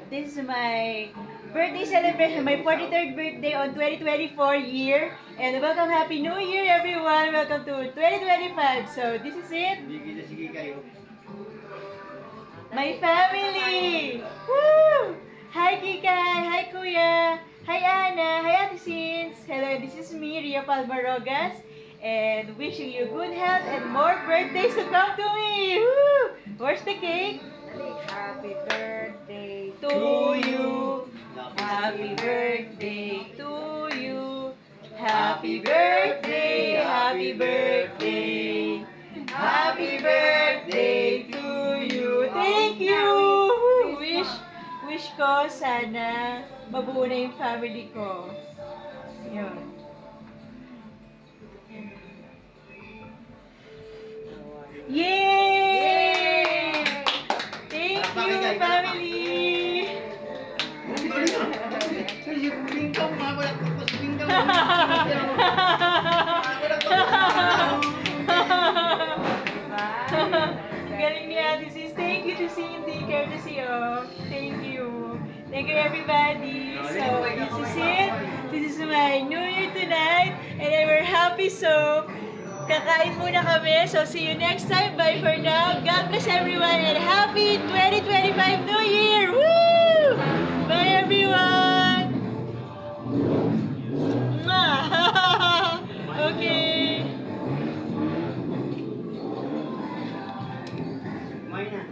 This is my birthday celebration, my 43rd birthday on 2024 year. And welcome, Happy New Year, everyone. Welcome to 2025. So, this is it. My family! Woo! Hi, Kikay! Hi, Kuya! Hi, Ana! Hi, Ate Sins! Hello, this is me, Ria Palmarogas. And wishing you good health and more birthdays to come to me! Woo! Where's the cake? Happy birthday To you! Happy birthday to you! Happy birthday! Happy birthday! Happy birthday to you! Thank you! Wish ko sana mabuo na yung family ko. Yun. Yay! Thank you, family! Galing ni Ate Sis. Thank you to Cindy, courtesy of. Thank you. Thank you, everybody. So, this is it. This is my New Year tonight. And we're happy, so kakain muna kami. So, see you next time. Bye for now. God bless everyone and happy 2025 New Year! Woo! Bye, everyone! Mwah! Okay. Kumain na.